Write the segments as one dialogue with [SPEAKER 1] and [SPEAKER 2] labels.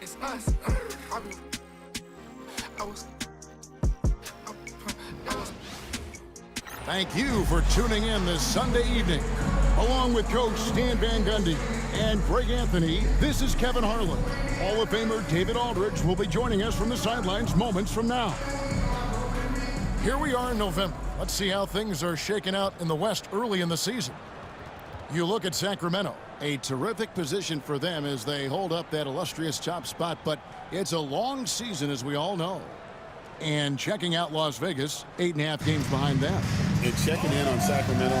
[SPEAKER 1] It's us.
[SPEAKER 2] Thank you for tuning in this Sunday evening. Along with Coach Stan Van Gundy and Greg Anthony, this is Kevin Harlan. Hall of Famer David Aldridge will be joining us from the sidelines moments from now. Here we are in November. Let's see how things are shaking out in the West early in the season. You look at Sacramento. A terrific position for them as they hold up that illustrious top spot, but it's a long season, as we all know. And checking out Las Vegas, 8.5 games behind them.
[SPEAKER 3] And checking in on Sacramento,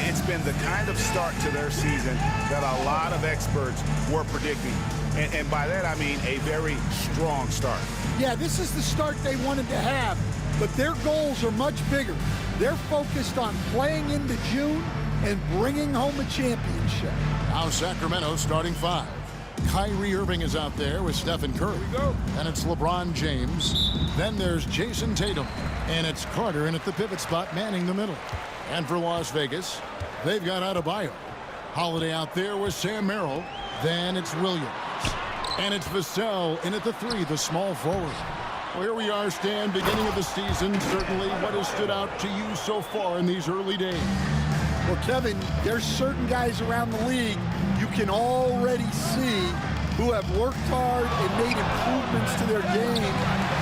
[SPEAKER 4] it's been the kind of start to their season that a lot of experts were predicting. And by that, I mean a very strong start.
[SPEAKER 5] Yeah, this is the start they wanted to have, but their goals are much bigger. They're focused on playing into June and bringing home a championship.
[SPEAKER 2] Now Sacramento starting 5. Kyrie Irving is out there with Stephen Curry. And it's LeBron James. Then there's Jason Tatum. And it's Carter in at the pivot spot, manning the middle. And for Las Vegas, they've got Adebayo. Holiday out there with Sam Merrill. Then it's Williams. And it's Vassell in at the 3, the small forward. Well, here we are, Stan, beginning of the season. Certainly what has stood out to you so far in these early days?
[SPEAKER 5] Well, Kevin, there's certain guys around the league you can already see who have worked hard and made improvements to their game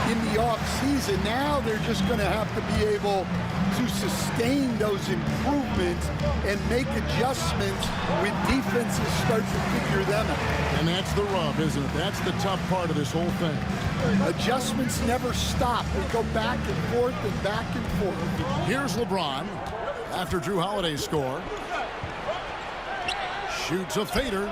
[SPEAKER 5] in the offseason. Now they're just going to have to be able to sustain those improvements and make adjustments when defenses start to figure them out.
[SPEAKER 2] And that's the rub, isn't it? That's the tough part of this whole thing.
[SPEAKER 5] Adjustments never stop. They go back and forth and back and forth.
[SPEAKER 2] Here's LeBron after Drew Holiday's score. Shoots a fader.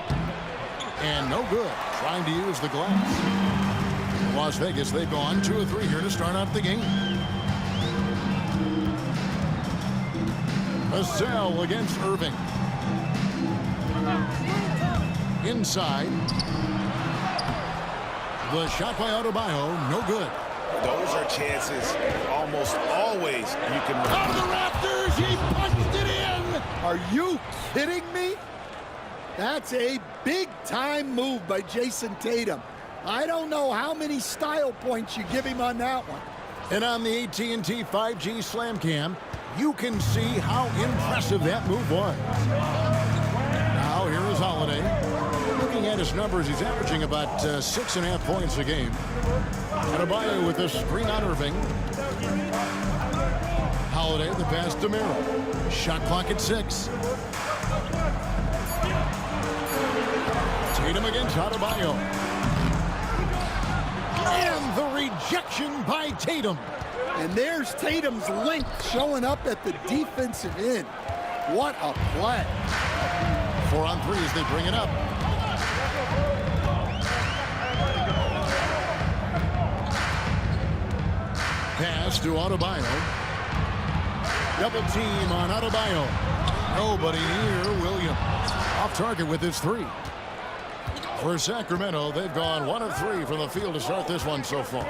[SPEAKER 2] And no good. Trying to use the glass. Las Vegas, they've gone 2 of 3 here to start out the game. Vassell against Irving. Inside. The shot by Adebayo, no good.
[SPEAKER 4] Those are chances almost always you can win.
[SPEAKER 2] Out of the rafters, he punched it in!
[SPEAKER 5] Are you kidding me? That's a big-time move by Jason Tatum. I don't know how many style points you give him on that one.
[SPEAKER 2] And on the AT&T 5G Slam Cam, you can see how impressive that move was. Now here is Holiday. Looking at his numbers, he's averaging about 6.5 points a game. Adebayo with a screen on Irving. Holiday, the pass to Merrill. Shot clock at 6. Tatum against Adebayo. And the rejection by Tatum.
[SPEAKER 5] And there's Tatum's length showing up at the defensive end. What a play.
[SPEAKER 2] 4 on 3 as they bring it up. Pass to Adebayo. Double team on Adebayo. Nobody near Williams. Off target with his 3. For Sacramento, they've gone 1 of 3 from the field to start this one so far.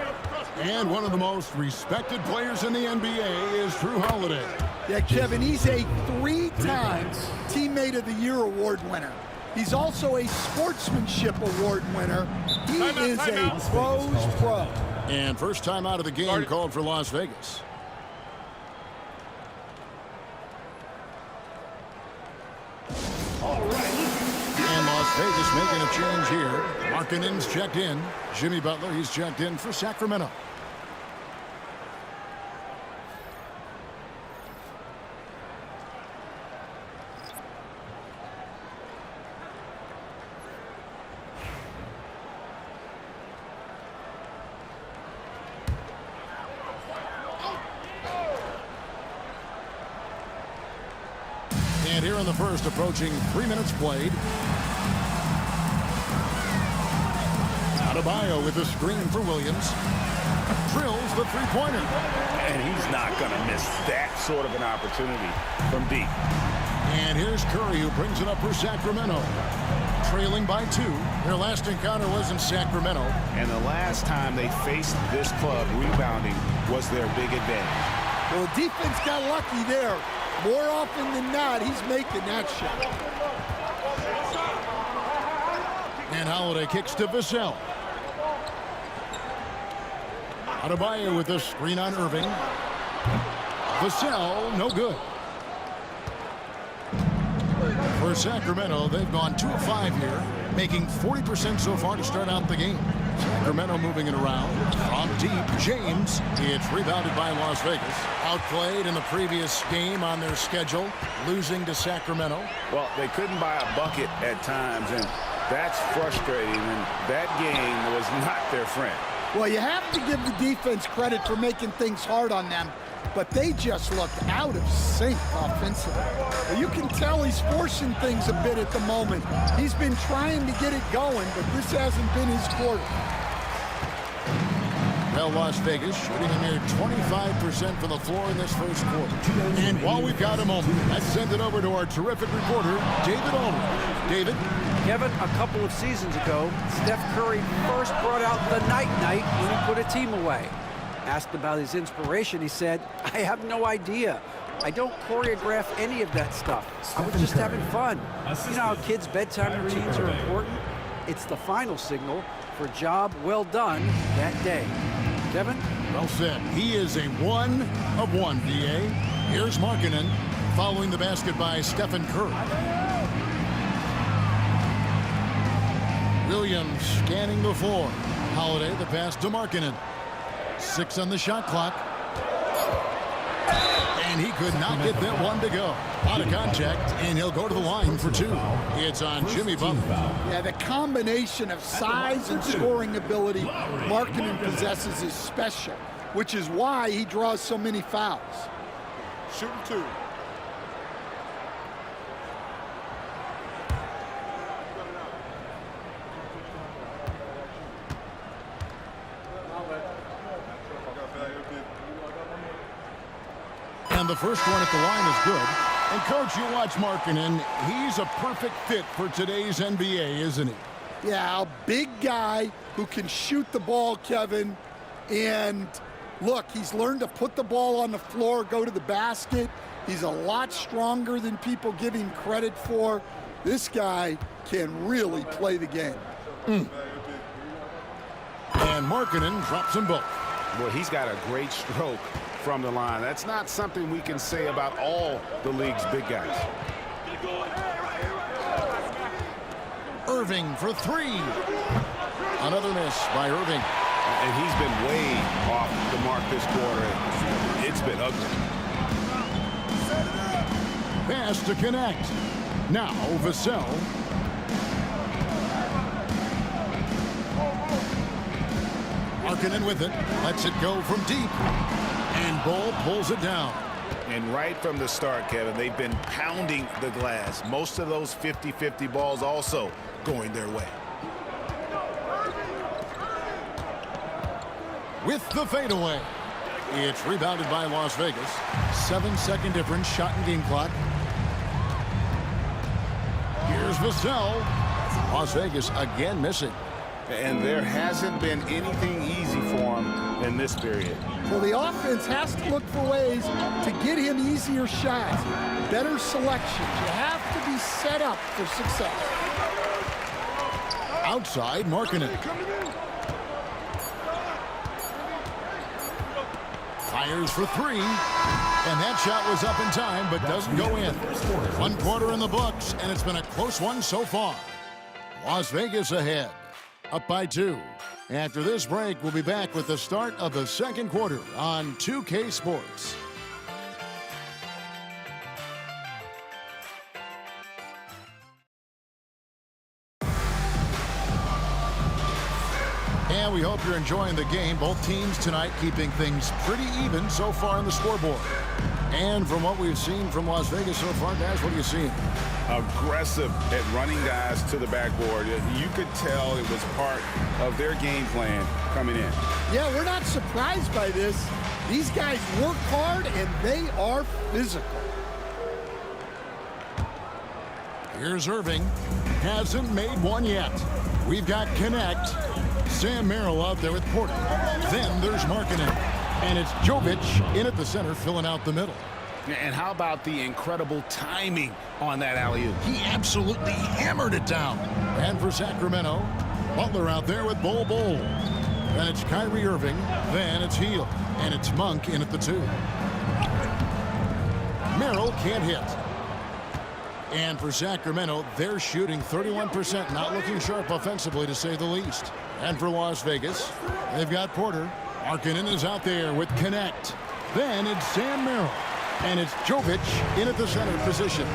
[SPEAKER 2] And one of the most respected players in the NBA is Drew Holiday.
[SPEAKER 5] Yeah, Kevin, he's a 3-time Teammate of the Year award winner. He's also a Sportsmanship Award winner. He is a pro's pro.
[SPEAKER 2] And first time out of the game called for Las Vegas. And Las Vegas making a change here. Markkanen's checked in. Jimmy Butler, he's checked in for Sacramento. And here in the first, approaching 3 minutes played. Adebayo with the screen for Williams. Drills the three-pointer.
[SPEAKER 4] And he's not going to miss that sort of an opportunity from deep.
[SPEAKER 2] And here's Curry, who brings it up for Sacramento. Trailing by 2. Their last encounter was in Sacramento.
[SPEAKER 4] And the last time they faced this club rebounding was their big advantage.
[SPEAKER 5] Well, the defense got lucky there. More often than not, he's making that shot.
[SPEAKER 2] And And Holiday kicks to Vassell. Adebayo with a screen on Irving. Vassell, no good. For Sacramento, they've gone 2 of 5 here, making 40% so far to start out the game. Sacramento moving it around. From deep, James. It's rebounded by Las Vegas. Outplayed in the previous game on their schedule, losing to Sacramento.
[SPEAKER 4] Well, they couldn't buy a bucket at times, and that's frustrating, and that game was not their friend.
[SPEAKER 5] Well, you have to give the defense credit for making things hard on them, but they just looked out of sync offensively. Well, you can tell he's forcing things a bit at the moment. He's been trying to get it going, but this hasn't been his quarter.
[SPEAKER 2] Well, Las Vegas shooting a mere 25% from the floor in this first quarter. And while we've got a moment, let's send it over to our terrific reporter, David Aldridge. David?
[SPEAKER 1] Kevin, a couple of seasons ago, Steph Curry first brought out the night-night when he put a team away. Asked about his inspiration, he said, "I have no idea. I don't choreograph any of that stuff. I was just having fun." You know how kids' bedtime routines are important? It's the final signal for job well done that day. Kevin?
[SPEAKER 2] Well said. He is a 1 of 1, DA. Here's Markkanen following the basket by Stephen Curry. Williams scanning the floor. Holiday the pass to Markkanen. 6 on the shot clock. And he could not get that one to go. Out of contact, and he'll go to the line for 2. It's on Jimmy Butler.
[SPEAKER 5] Yeah, the combination of size and scoring ability Markkanen possesses is special, which is why he draws so many fouls.
[SPEAKER 3] Shooting 2.
[SPEAKER 2] And the first one at the line is good. And, Coach, you watch Markkanen. He's a perfect fit for today's NBA, isn't he?
[SPEAKER 5] Yeah, a big guy who can shoot the ball, Kevin. And, look, he's learned to put the ball on the floor, go to the basket. He's a lot stronger than people give him credit for. This guy can really play the game.
[SPEAKER 2] And Markkanen drops them both.
[SPEAKER 4] Well, he's got a great stroke from the line. That's not something we can say about all the league's big guys.
[SPEAKER 2] Irving for 3. Another miss by Irving.
[SPEAKER 4] And he's been way off the mark this quarter. It's been ugly.
[SPEAKER 2] Pass to connect. Now Vassell. Markkanen with it. Lets it go from deep. And Bull pulls it down.
[SPEAKER 4] And right from the start, Kevin, they've been pounding the glass. Most of those 50-50 balls also going their way.
[SPEAKER 2] With the fadeaway. It's rebounded by Las Vegas. 7-second difference, shot and game clock. Here's Vassell. Las Vegas again missing.
[SPEAKER 4] And there hasn't been anything easy for him in this period.
[SPEAKER 5] Well, the offense has to look for ways to get him easier shots, better selections. You have to be set up for success.
[SPEAKER 2] Outside, Markkanen. Fires for 3. And that shot was up in time, but doesn't go in. 1 quarter in the books, and it's been a close one so far. Las Vegas ahead, up by 2. After this break, we'll be back with the start of the second quarter on 2K Sports. And we hope you're enjoying the game. Both teams tonight keeping things pretty even so far on the scoreboard. And from what we've seen from Las Vegas so far, guys, what are you seeing?
[SPEAKER 4] Aggressive at running guys to the backboard. You could tell it was part of their game plan coming in.
[SPEAKER 5] Yeah, we're not surprised by this. These guys work hard, and they are physical.
[SPEAKER 2] Here's Irving. Hasn't made one yet. We've got Connect. Sam Merrill out there with Porter. Then there's Markkanen. And it's Jovic in at the center, filling out the middle.
[SPEAKER 4] And how about the incredible timing on that alley-oop?
[SPEAKER 2] He absolutely hammered it down. And for Sacramento, Butler out there with Bol. Then it's Kyrie Irving. Then it's Hield. And it's Monk in at the 2. Merrill can't hit. And for Sacramento, they're shooting 31%, not looking sharp offensively, to say the least. And for Las Vegas, they've got Porter. Markkanen is out there with Connect. Then it's Sam Merrill. And it's Jovic in at the center position.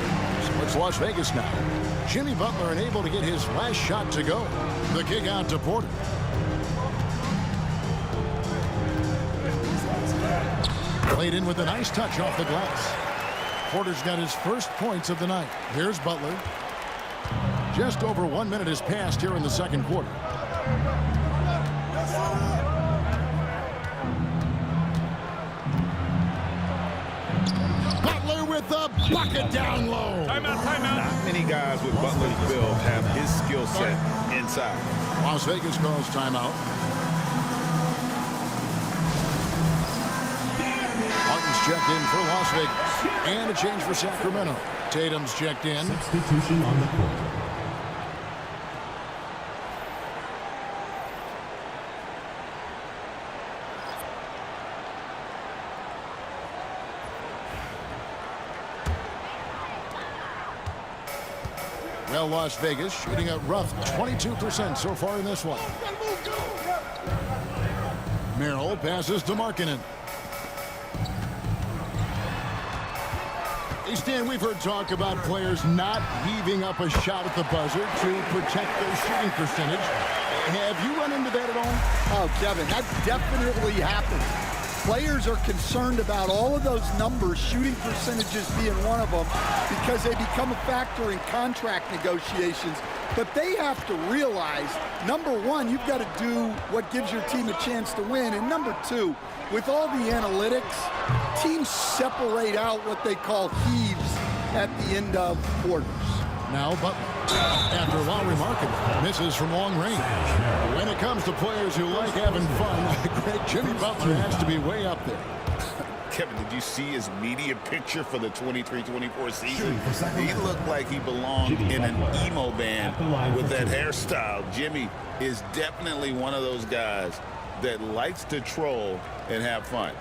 [SPEAKER 2] So it's Las Vegas now. Jimmy Butler unable to get his last shot to go. The kick out to Porter. Played in with a nice touch off the glass. Porter's got his first points of the night. Here's Butler. Just over 1 minute has passed here in the second quarter. Butler with the bucket down low.
[SPEAKER 3] Timeout.
[SPEAKER 4] Not many guys with Butler's build have his skill set inside.
[SPEAKER 2] Las Vegas calls timeout. Martin's checked in for Las Vegas. And a change for Sacramento. Tatum's checked in.
[SPEAKER 6] Substitution on the court.
[SPEAKER 2] Well, Las Vegas shooting a rough 22% so far in this one. Merrill passes to Markkanen. Hey, Stan, we've heard talk about players not heaving up a shot at the buzzer to protect their shooting percentage. Have you run into that at all?
[SPEAKER 5] Oh, Kevin, that definitely happens. Players are concerned about all of those numbers, shooting percentages being one of them, because they become a factor in contract negotiations. But they have to realize, number one, you've got to do what gives your team a chance to win. And number two, with all the analytics, teams separate out what they call heaves at the end of quarters.
[SPEAKER 2] Now Butler, after Lowry Markkanen misses from long range. When it comes to players who like having fun, the great Jimmy Butler has to be way up there.
[SPEAKER 4] Kevin, did you see his media picture for the 23-24 season? He looked like he belonged in an emo band with that hairstyle. Jimmy is definitely one of those guys that likes to troll and have fun.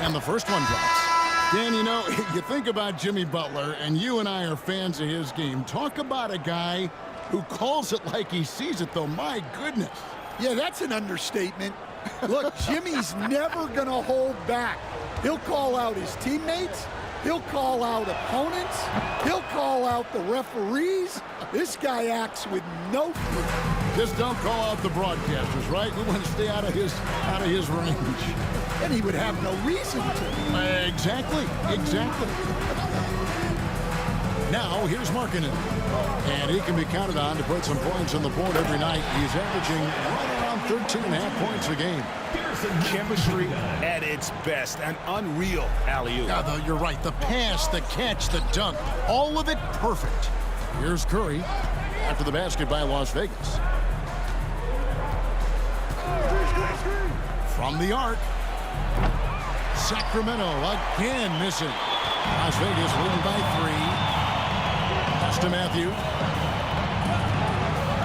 [SPEAKER 2] And the first one drops. Dan, you know, you think about Jimmy Butler, and you and I are fans of his game. Talk about a guy who calls it like he sees it, though. My goodness.
[SPEAKER 5] Yeah, that's an understatement. Look, Jimmy's never going to hold back. He'll call out his teammates. He'll call out opponents. He'll call out the referees. This guy acts with no fear.
[SPEAKER 2] Just don't call out the broadcasters, right? We want to stay out of his range.
[SPEAKER 5] And he would have no reason to.
[SPEAKER 2] Exactly. Now, here's Markkanen. And he can be counted on to put some points on the board every night. He's averaging right around 13.5 points a game.
[SPEAKER 4] Chemistry at its best. An unreal alley-oop.
[SPEAKER 2] Yeah, though, you're right. The pass, the catch, the dunk, all of it perfect. Here's Curry after the basket by Las Vegas. From the arc. Sacramento again missing. Las Vegas leading by 3. Pass to Matthew.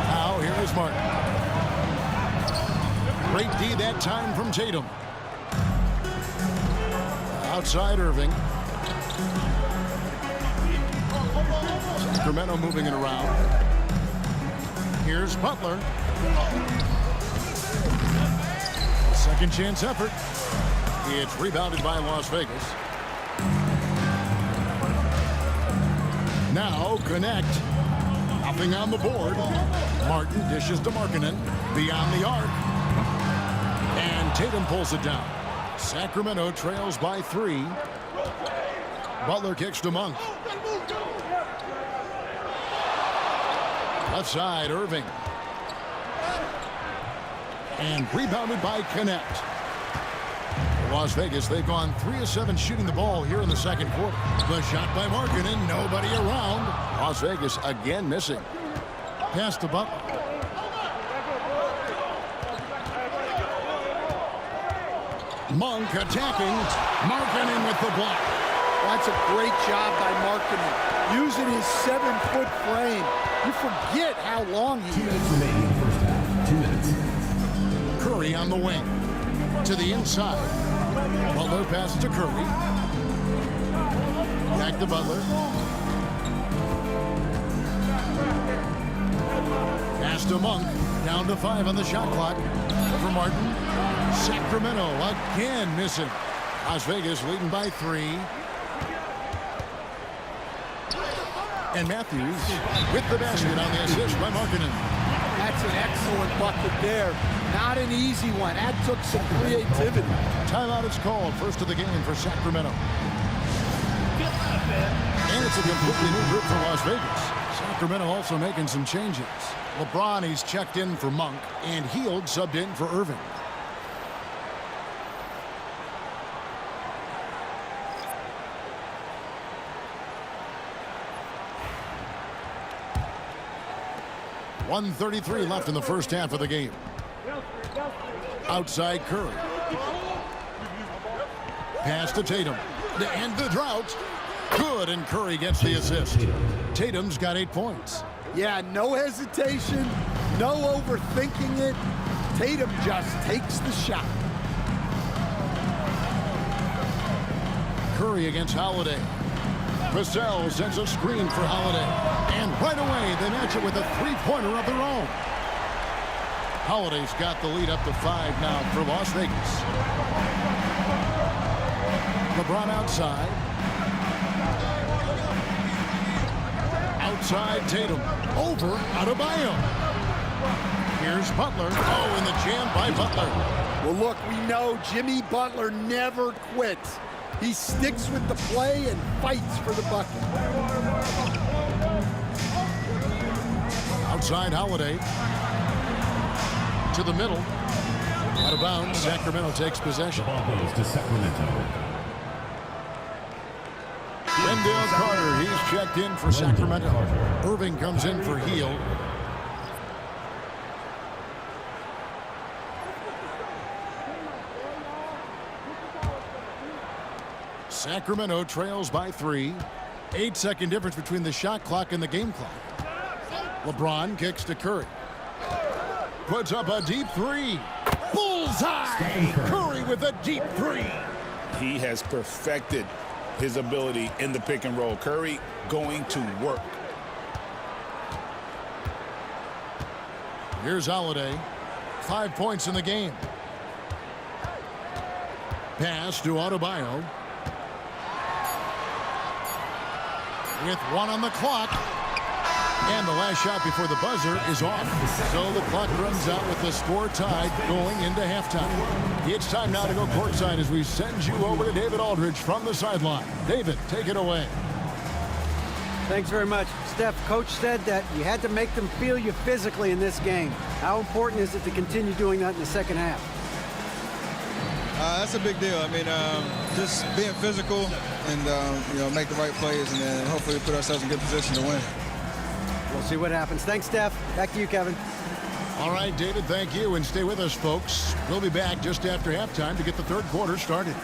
[SPEAKER 2] Now here is Martin. Great D that time from Tatum. Outside Irving. Sacramento moving it around. Here's Butler. Second chance effort. It's rebounded by Las Vegas. Now Connect. Nothing on the board. Martin dishes to Markkanen. Beyond the arc. And Tatum pulls it down. Sacramento trails by 3. Butler kicks to Monk. Left side, Irving. And rebounded by Connect. Las Vegas, they've gone 3 of 7 shooting the ball here in the second quarter. The shot by Markkanen, nobody around. Las Vegas again missing. Pass to Butler. Monk attacking. Markkanen with the block.
[SPEAKER 5] That's a great job by Markkanen. Using his 7-foot frame. You forget how long he is.
[SPEAKER 6] 2 minutes remaining in the first half. 2 minutes.
[SPEAKER 2] Curry on the wing. To the inside. Butler passes to Curry. Back to Butler. Pass to Monk. Down to 5 on the shot clock. For Martin. Sacramento again missing. Las Vegas leading by 3. And Matthews with the basket on the assist by Markkanen.
[SPEAKER 5] That's an excellent bucket there. Not an easy one. That took some creativity.
[SPEAKER 2] Timeout is called. First of the game for Sacramento. And it's a completely new group for Las Vegas. Sacramento also making some changes. LeBron, he's checked in for Monk, and Hield subbed in for Irving. .133 left in the first half of the game. Outside Curry. Pass to Tatum. To end the drought. Good, and Curry gets the assist. Tatum's got 8 points.
[SPEAKER 5] Yeah, no hesitation, no overthinking it. Tatum just takes the shot.
[SPEAKER 2] Curry against Holiday. Vassell sends a screen for Holiday. And right away, they match it with a three-pointer of their own. Holiday's got the lead up to 5 now for Las Vegas. LeBron outside. Outside Tatum. Over Adebayo. Here's Butler. Oh, in the jam by Butler.
[SPEAKER 5] Well, look, we know Jimmy Butler never quits. He sticks with the play and fights for the bucket.
[SPEAKER 2] Outside Holiday. To the middle. Out of bounds. Sacramento takes possession.
[SPEAKER 6] The ball goes to Sacramento.
[SPEAKER 2] Wendell Carter, he's checked in for Sacramento. Irving comes in for Hield. Sacramento trails by 3. 8-second difference between the shot clock and the game clock. LeBron kicks to Curry. Puts up a deep 3. Bullseye! Curry with a deep 3.
[SPEAKER 4] He has perfected his ability in the pick and roll. Curry going to work.
[SPEAKER 2] Here's Holiday. 5 points in the game. Pass to Adebayo. With 1 on the clock. And the last shot before the buzzer is off. So the clock runs out with the score tied going into halftime. It's time now to go courtside as we send you over to David Aldridge from the sideline. David, take it away.
[SPEAKER 1] Thanks very much. Steph, Coach said that you had to make them feel you physically in this game. How important is it to continue doing that in the second half?
[SPEAKER 7] That's a big deal. I mean, just being physical and, make the right plays and then hopefully put ourselves in good position to win.
[SPEAKER 1] We'll see what happens. Thanks, Steph. Back to you, Kevin.
[SPEAKER 2] All right, David, thank you. And stay with us, folks. We'll be back just after halftime to get the third quarter started.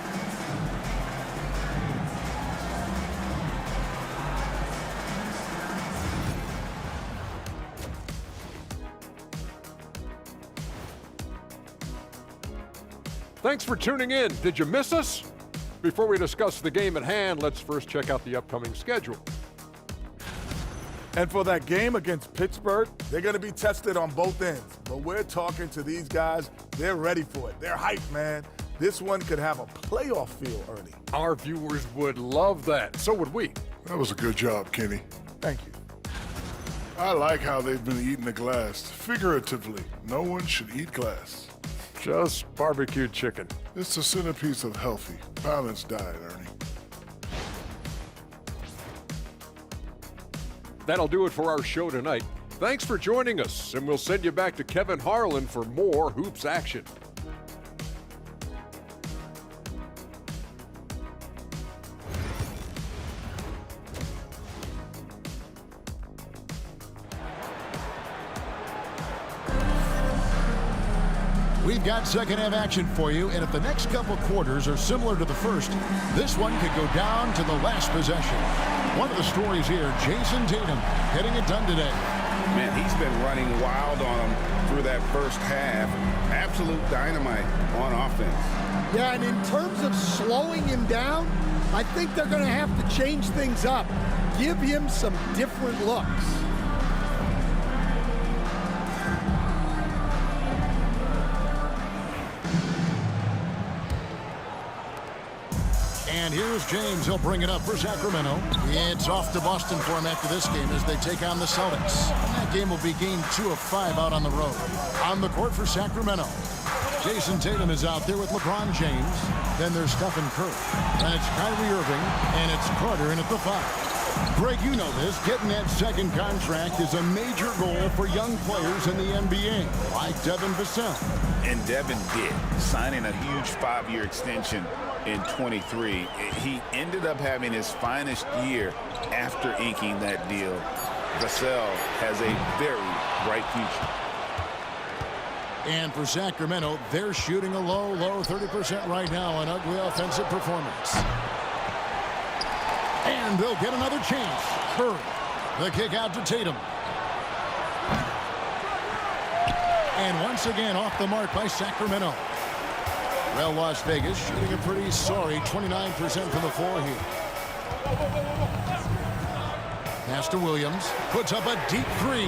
[SPEAKER 3] Thanks for tuning in. Did you miss us? Before we discuss the game at hand, let's first check out the upcoming schedule.
[SPEAKER 8] And for that game against Pittsburgh, they're going to be tested on both ends. But we're talking to these guys. They're ready for it. They're hyped, man. This one could have a playoff feel, Ernie.
[SPEAKER 3] Our viewers would love that. So would we.
[SPEAKER 9] That was a good job, Kenny.
[SPEAKER 8] Thank you.
[SPEAKER 9] I like how they've been eating the glass. Figuratively, no one should eat glass.
[SPEAKER 3] Just barbecued chicken.
[SPEAKER 9] It's the centerpiece of healthy, balanced diet, Ernie.
[SPEAKER 3] That'll do it for our show tonight. Thanks for joining us, and we'll send you back to Kevin Harlan for more hoops action.
[SPEAKER 2] We We've got second half action for you, and if the next couple quarters are similar to the first, this one could go down to the last possession. One of the stories here, Jason Tatum getting it done today.
[SPEAKER 4] Man, he's been running wild on him through that first half. Absolute dynamite on offense.
[SPEAKER 5] Yeah, and in terms of slowing him down, I think they're going to have to change things up. Give him some different looks.
[SPEAKER 2] And here's James. He'll bring it up for Sacramento. It's off to Boston for him after this game as they take on the Celtics. And that game will be game 2 of 5 out on the road. On the court for Sacramento, Jason Tatum is out there with LeBron James. Then there's Stephen Curry. And it's Kyrie Irving. And it's Carter in at the 5. Greg, you know this. Getting that second contract is a major goal for young players in the NBA, like Devin Vassell.
[SPEAKER 4] And Devin did, signing a huge 5-year extension in 23. He ended up having his finest year after inking that deal. Vassell has a very bright future.
[SPEAKER 2] And for Sacramento, they're shooting a low 30% right now, an ugly offensive performance. And they'll get another chance. Curry, the kick out to Tatum. And once again off the mark by Sacramento. Well, Las Vegas shooting a pretty sorry 29% from the floor here. Pass to Williams. Puts up a deep 3.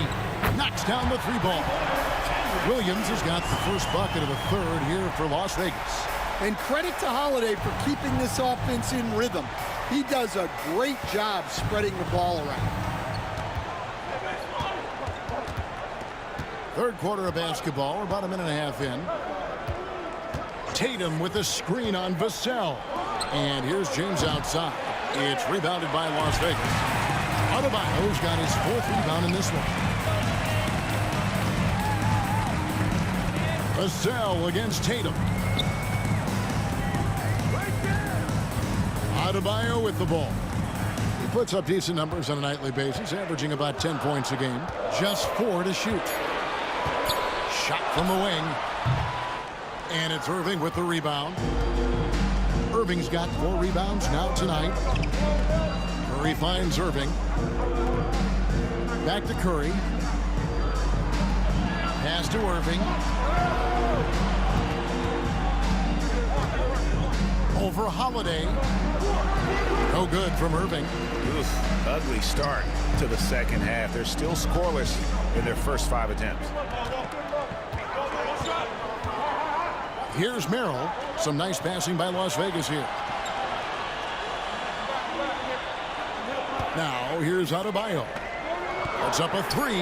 [SPEAKER 2] Knocks down the 3 ball. Williams has got the first bucket of the third here for Las Vegas.
[SPEAKER 5] And credit to Holiday for keeping this offense in rhythm. He does a great job spreading the ball around.
[SPEAKER 2] Third quarter of basketball. We're about a minute and a half in. Tatum with a screen on Vassell. And here's James outside. It's rebounded by Las Vegas. Adebayo's got his 4th rebound in this one. Vassell against Tatum. Adebayo with the ball. He puts up decent numbers on a nightly basis, averaging about 10 points a game. Just 4 to shoot. Shot from the wing. And it's Irving with the rebound. Irving's got 4 rebounds now tonight. Curry finds Irving. Back to Curry. Pass to Irving. Over Holiday. No good from Irving.
[SPEAKER 4] Oof, ugly start to the second half. They're still scoreless in their first 5 attempts.
[SPEAKER 2] Here's Merrill. Some nice passing by Las Vegas here. Now here's Adebayo. Puts up a 3.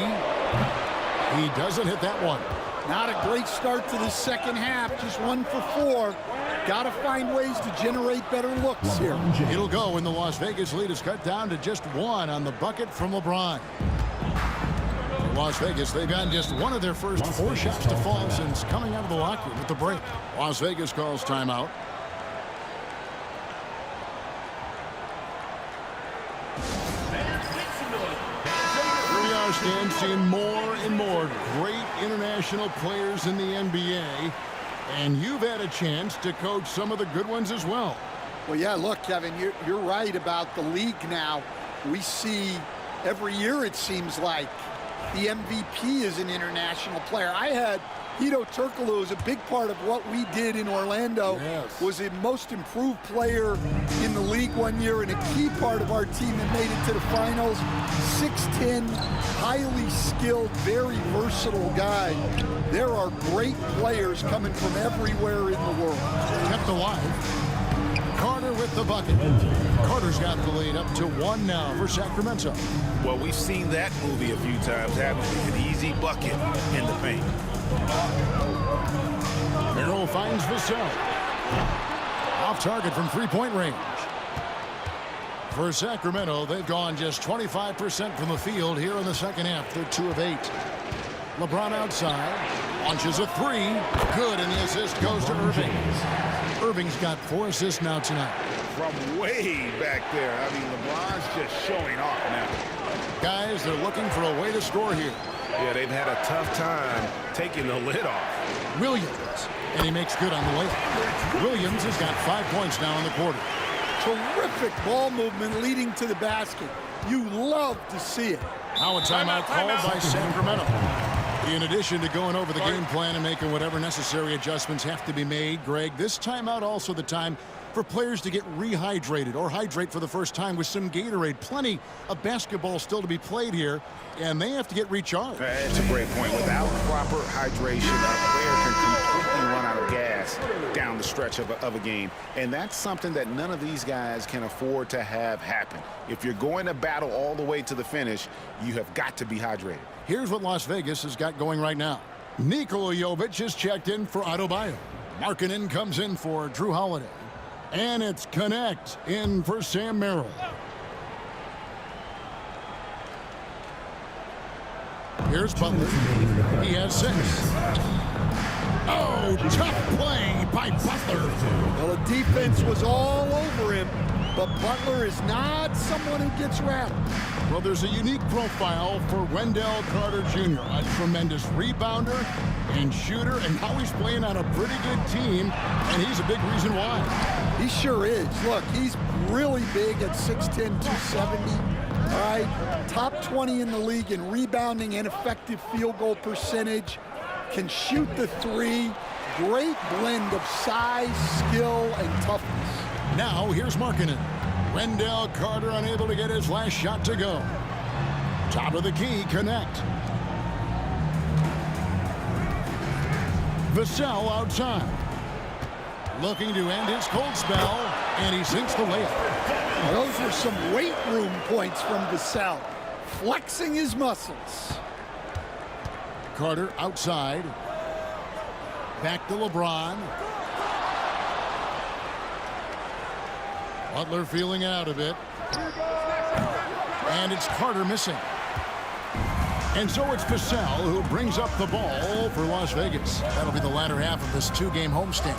[SPEAKER 2] He doesn't hit that one.
[SPEAKER 5] Not a great start to the second half. Just 1 for 4. Got to find ways to generate better looks here.
[SPEAKER 2] It'll go, and the Las Vegas lead is cut down to just 1 on the bucket from LeBron. Las Vegas, they've gotten just 1 of their first 4 shots to fall since coming out of the locker room at the break. Las Vegas calls timeout. Here we are, Stan, seeing more and more great international players in the NBA. And you've had a chance to coach some of the good ones as well.
[SPEAKER 5] Well, yeah, look, Kevin, you're right about the league now. We see every year, it seems like, the MVP is an international player. I had Hito Turkoglu as a big part of what we did in Orlando.
[SPEAKER 2] Yes.
[SPEAKER 5] Was a most improved player in the league one year and a key part of our team that made it to the finals. 6'10", highly skilled, very versatile guy. There are great players coming from everywhere in the world.
[SPEAKER 2] Kept alive. Carter with the bucket. Carter's got the lead up to 1 now for Sacramento.
[SPEAKER 4] Well, we've seen that movie a few times, having an easy bucket in the paint.
[SPEAKER 2] Merrill finds Vassell. Off target from 3-point range. For Sacramento, they've gone just 25% from the field here in the second half. They're 2 of 8. LeBron outside. Launches a 3. Good, and the assist goes to Irving. Irving's got 4 assists now tonight.
[SPEAKER 4] From way back there. I mean, LeBron's just showing off now.
[SPEAKER 2] Guys, they're looking for a way to score here.
[SPEAKER 10] Yeah, they've had a tough time taking the lid off.
[SPEAKER 2] Williams, and he makes good on the layup. Williams has got 5 points now in the quarter.
[SPEAKER 5] Terrific ball movement leading to the basket. You love to see it.
[SPEAKER 2] Now a timeout called by Sacramento. In addition to going over the game plan and making whatever necessary adjustments have to be made, Greg, this timeout also the time for players to get rehydrated or hydrate for the first time with some Gatorade. Plenty of basketball still to be played here, and they have to get recharged.
[SPEAKER 4] That's a great point. Without proper hydration, a player can completely run out of gas down the stretch of a game. And that's something that none of these guys can afford to have happen. If you're going to battle all the way to the finish, you have got to be hydrated.
[SPEAKER 2] Here's what Las Vegas has got going right now. Nikola Jovic is checked in for Adebayo. Markkanen comes in for Drew Holiday. And it's Connect in for Sam Merrill. Here's Butler. He has 6. Oh, tough play by Butler.
[SPEAKER 5] Well, the defense was all over him, but Butler is not someone who gets rattled.
[SPEAKER 2] Well, there's a unique profile for Wendell Carter Jr., a tremendous rebounder and shooter, and now he's playing on a pretty good team, and he's a big reason why.
[SPEAKER 5] He sure is. Look, he's really big at 6'10", 270. All right, top 20 in the league in rebounding and effective field goal percentage. Can shoot the 3. Great blend of size, skill, and toughness.
[SPEAKER 2] Now here's Markkanen. Wendell Carter unable to get his last shot to go. Top of the key, Connect. Vassell outside. Looking to end his cold spell, and he sinks the layup.
[SPEAKER 5] Those were some weight room points from Vassell, flexing his muscles.
[SPEAKER 2] Carter outside. Back to LeBron. Butler feeling out of it. And it's Carter missing. And so it's Vassell who brings up the ball for Las Vegas. That'll be the latter half of this 2-game homestand.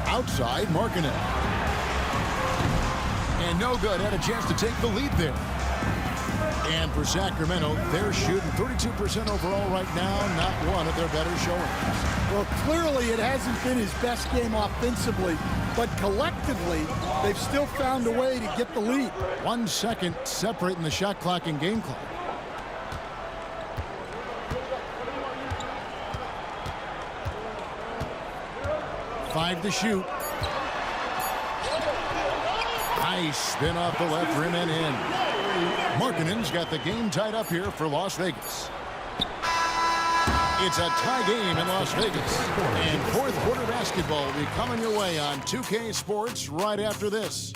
[SPEAKER 2] Outside, Markkanen. And no good. Had a chance to take the lead there. And for Sacramento, they're shooting 32% overall right now. Not one of their better showings.
[SPEAKER 5] Well, clearly it hasn't been his best game offensively, but collectively, they've still found a way to get the lead.
[SPEAKER 2] 1 second separating the shot clock and game clock. Five to shoot. Nice spin off the left rim and in. Markkanen's got the game tied up here for Las Vegas. It's a tie game in Las Vegas. And fourth quarter basketball will be coming your way on 2K Sports right after this.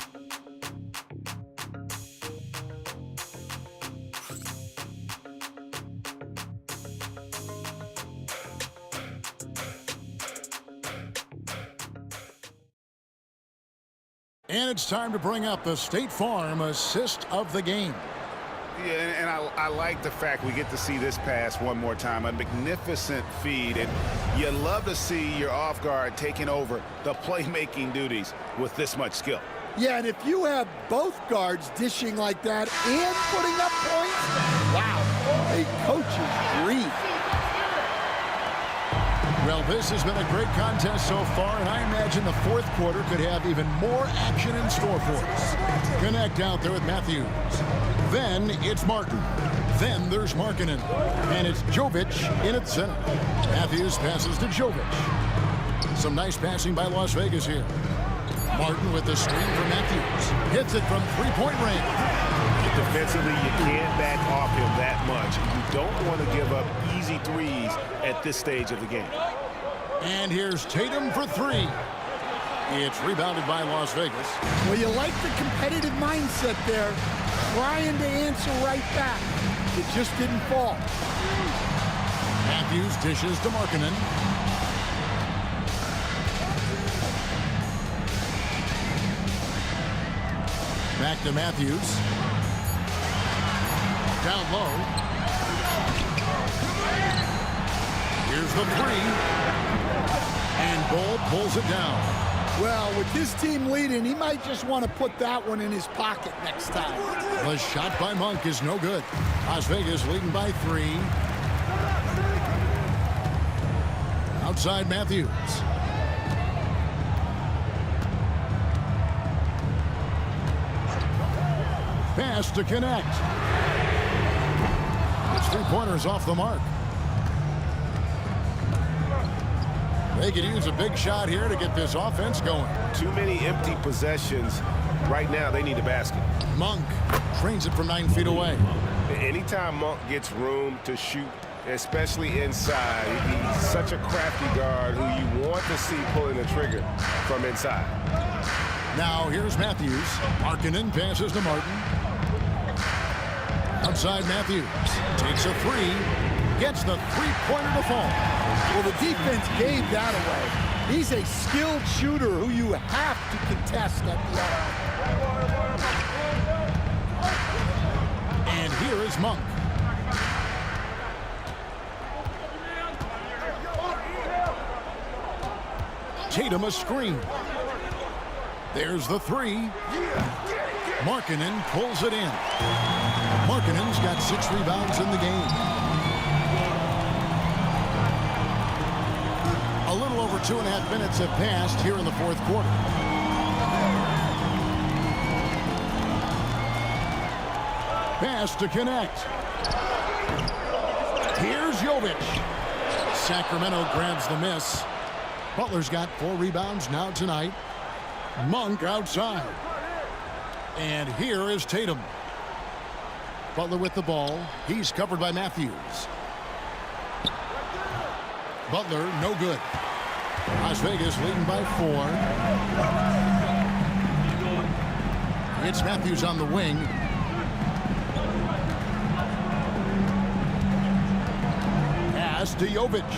[SPEAKER 2] And it's time to bring up the State Farm assist of the game.
[SPEAKER 4] Yeah, and I like the fact we get to see this pass one more time. A magnificent feed, and you love to see your off guard taking over the playmaking duties with this much skill.
[SPEAKER 5] Yeah, and if you have both guards dishing like that and putting up points, wow, a coach's dream.
[SPEAKER 2] Well, this has been a great contest so far, and I imagine the fourth quarter could have even more action in store for us. Connect out there with Matthews. Then it's Martin. Then there's Markkanen. And it's Jovic in at center. Matthews passes to Jovic. Some nice passing by Las Vegas here. Martin with the screen for Matthews. Hits it from three-point range.
[SPEAKER 10] Defensively, you can't back off him that much. You don't want to give up easy threes at this stage of the game.
[SPEAKER 2] And here's Tatum for 3. It's rebounded by Las Vegas.
[SPEAKER 5] Well, you like the competitive mindset there, trying to answer right back. It just didn't fall.
[SPEAKER 2] Matthews dishes to Markkanen. Back to Matthews. Down low. Here's the 3. And Bull pulls it down.
[SPEAKER 5] Well, with his team leading, he might just want to put that one in his pocket next time.
[SPEAKER 2] The shot by Monk is no good. Las Vegas leading by 3. Outside Matthews. Pass to connect. It's 3-pointers off the mark. They could use a big shot here to get this offense going.
[SPEAKER 10] Too many empty possessions. Right now, they need a basket.
[SPEAKER 2] Monk trains it from 9 feet away.
[SPEAKER 10] Anytime Monk gets room to shoot, especially inside, he's such a crafty guard who you want to see pulling the trigger from inside.
[SPEAKER 2] Now here's Matthews. Markkanen passes to Martin. Outside Matthews. Takes a 3. Gets the 3-pointer to fall.
[SPEAKER 5] Well, the defense gave that away. He's a skilled shooter who you have to contest at the arc.
[SPEAKER 2] And here is Monk. Tatum a screen. There's the 3. Markkanen pulls it in. Markkanen's got 6 rebounds in the game. A little over 2.5 minutes have passed here in the 4th quarter. Pass to connect. Here's Jovic. Sacramento grabs the miss. Butler's got 4 rebounds now tonight. Monk outside. And here is Tatum. Butler with the ball. He's covered by Matthews. Butler, no good. Las Vegas leading by 4. It's Matthews on the wing. Pass to Jovic.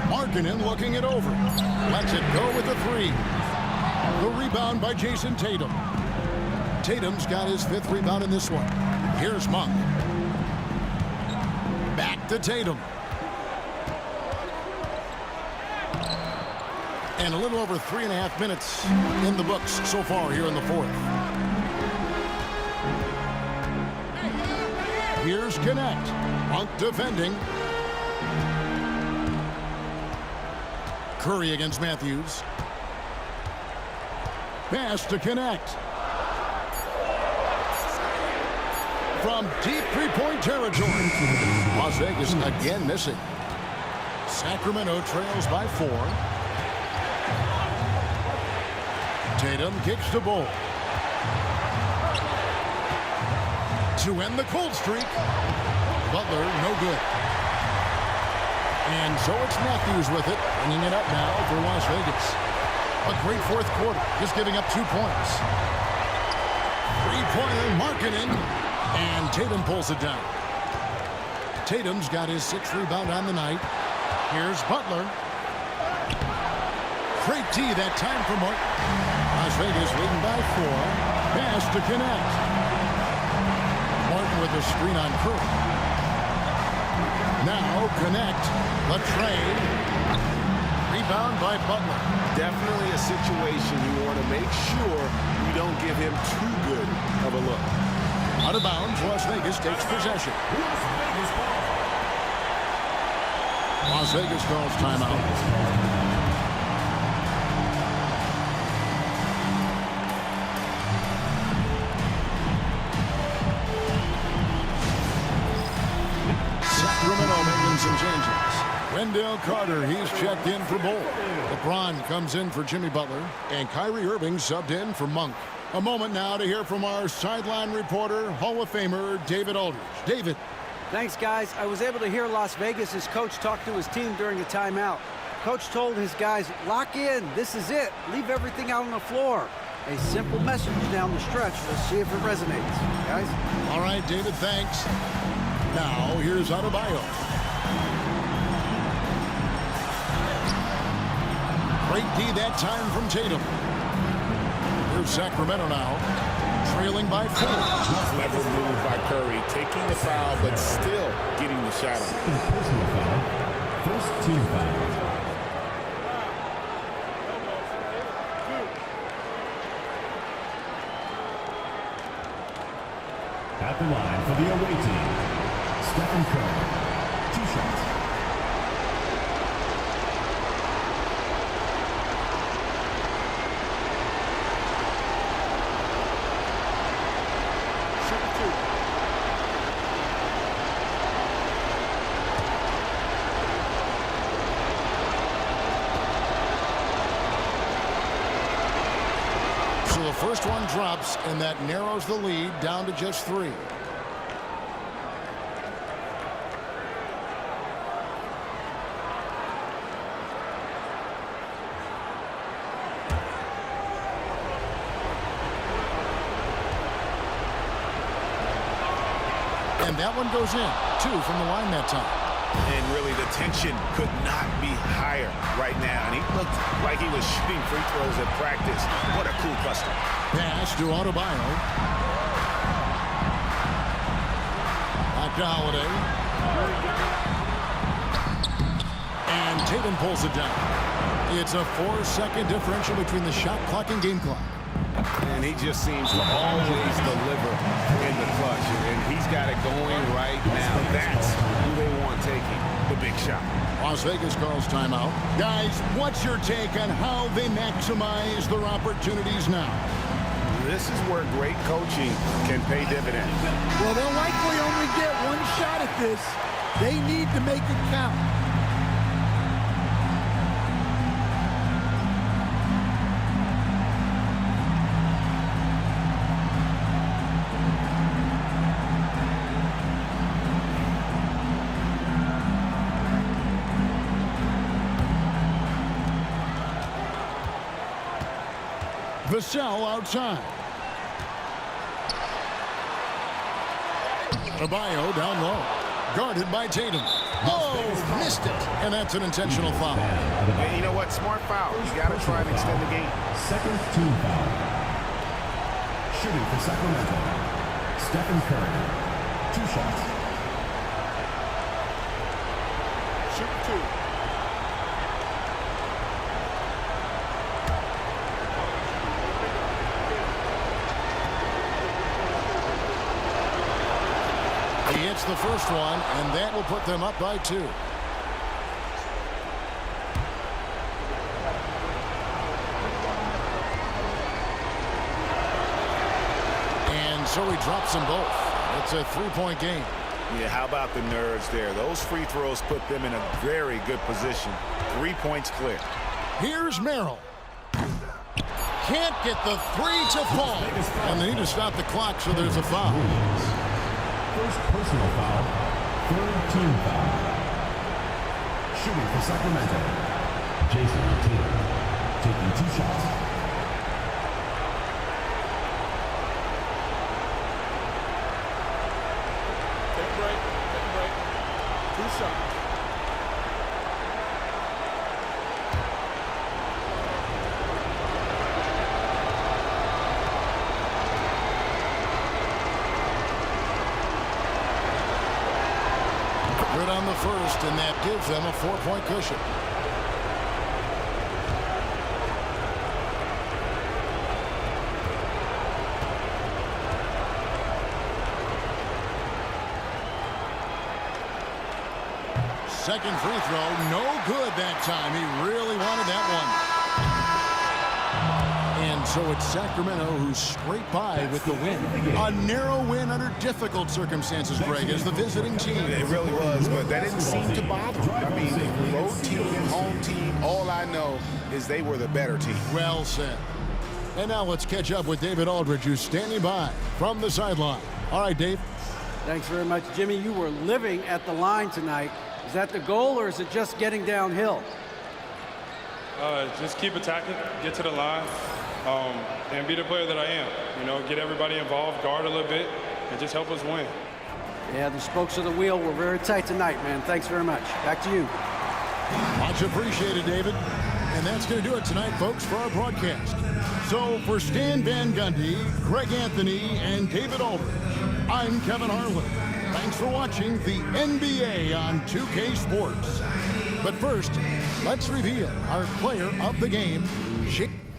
[SPEAKER 2] Markkanen looking it over. Lets it go with the 3. The rebound by Jason Tatum. Tatum's got his 5th rebound in this one. Here's Monk. Back to Tatum. And a little over 3.5 minutes in the books so far here in the 4th. Here's Connect. Monk defending. Curry against Matthews. Pass to Connect. From deep 3-point territory. Las Vegas again missing. Sacramento trails by 4. Tatum kicks to Bull. To end the cold streak. Butler, no good. And so it's Matthews with it, bringing it up now for Las Vegas. A great 4th quarter, just giving up 2 points. 3-pointer Markkanen, and Tatum pulls it down. Tatum's got his 6th rebound on the night. Here's Butler. Great D that time for Martin. Las Vegas leading by 4. Pass to Connect. Martin with a screen on Curry. Now Connect. The trade. Rebound by Butler.
[SPEAKER 10] Definitely a situation you want to make sure you don't give him too good of a look.
[SPEAKER 2] Out of bounds, Las Vegas takes possession. Las Vegas calls timeout. Sacramento making some changes. Wendell Carter, he's checked in for Bull. LeBron comes in for Jimmy Butler. And Kyrie Irving subbed in for Monk. A moment now to hear from our sideline reporter, Hall of Famer David Aldridge. David.
[SPEAKER 1] Thanks, guys. I was able to hear Las Vegas' coach talk to his team during the timeout. Coach told his guys, lock in. This is it. Leave everything out on the floor. A simple message down the stretch. We'll see if it resonates. Guys?
[SPEAKER 2] All right, David, thanks. Now, here's Adebayo. Great D that time from Tatum. Here's Sacramento now, trailing by 4.
[SPEAKER 4] Clever move by Curry, taking the foul, but still getting the shot on.
[SPEAKER 6] Personal foul. First team foul. the line for the away team, Stephen Curry. 2 shots.
[SPEAKER 2] So the first one drops, and that narrows the lead down to just 3. And that one goes in. 2 from the line that time.
[SPEAKER 4] And really, the tension could not be higher right now. And he looked like he was shooting free throws at practice. What a cool customer.
[SPEAKER 2] Pass to Adebayo. Back to Holiday. And Tatum pulls it down. It's a 4-second differential between the shot clock and game clock.
[SPEAKER 10] And he just seems to always deliver in the clutch. And he's got it going right now. That's who they want taking the big shot.
[SPEAKER 2] Las Vegas calls timeout. Guys, what's your take on how they maximize their opportunities now?
[SPEAKER 10] This is where great coaching can pay dividends.
[SPEAKER 5] Well, they'll likely only get one shot at this. They need to make it count.
[SPEAKER 2] Vassell outside. Adebayo down low. Guarded by Tatum. Oh, missed it. And that's an intentional foul.
[SPEAKER 10] And you know what? Smart foul. You got to try and extend the game.
[SPEAKER 6] Second team foul. Shooting for Sacramento, Stephen Curry. 2 shots.
[SPEAKER 8] Shoot 2.
[SPEAKER 2] He hits the first one, and that will put them up by 2. And so he drops them both. It's a 3-point game.
[SPEAKER 4] Yeah, how about the nerves there? Those free throws put them in a very good position. 3 points clear.
[SPEAKER 2] Here's Merrill. Can't get the 3 to fall. And they need to stop the clock, so there's a foul.
[SPEAKER 6] First personal foul, 3rd team foul. Shooting for Sacramento, Jason Tatum, taking 2 shots.
[SPEAKER 8] Take a break. 2 shots.
[SPEAKER 2] Good on the first, and that gives them a 4-point cushion. Second free throw, no good that time. He really wanted that one. And so it's Sacramento who scraped by with the win. A narrow win under difficult circumstances, Greg, as the visiting team.
[SPEAKER 10] It really was, but that didn't seem to bother them. I mean, road team, home team, all I know is they were the better team.
[SPEAKER 2] Well said. And now let's catch up with David Aldridge, who's standing by from the sideline. All right, Dave.
[SPEAKER 1] Thanks very much, Jimmy. You were living at the line tonight. Is that the goal, or is it just getting downhill?
[SPEAKER 11] Just keep attacking, get to the line, and be the player that I am. You know, get everybody involved, guard a little bit, and just help us win.
[SPEAKER 1] Yeah, the spokes of the wheel were very tight tonight, man. Thanks very much. Back to you.
[SPEAKER 2] Much appreciated, David. And that's going to do it tonight, folks, for our broadcast. So for Stan Van Gundy, Greg Anthony, and David Aldridge, I'm Kevin Harlan. Thanks for watching the NBA on 2K Sports. But first, let's reveal our player of the game.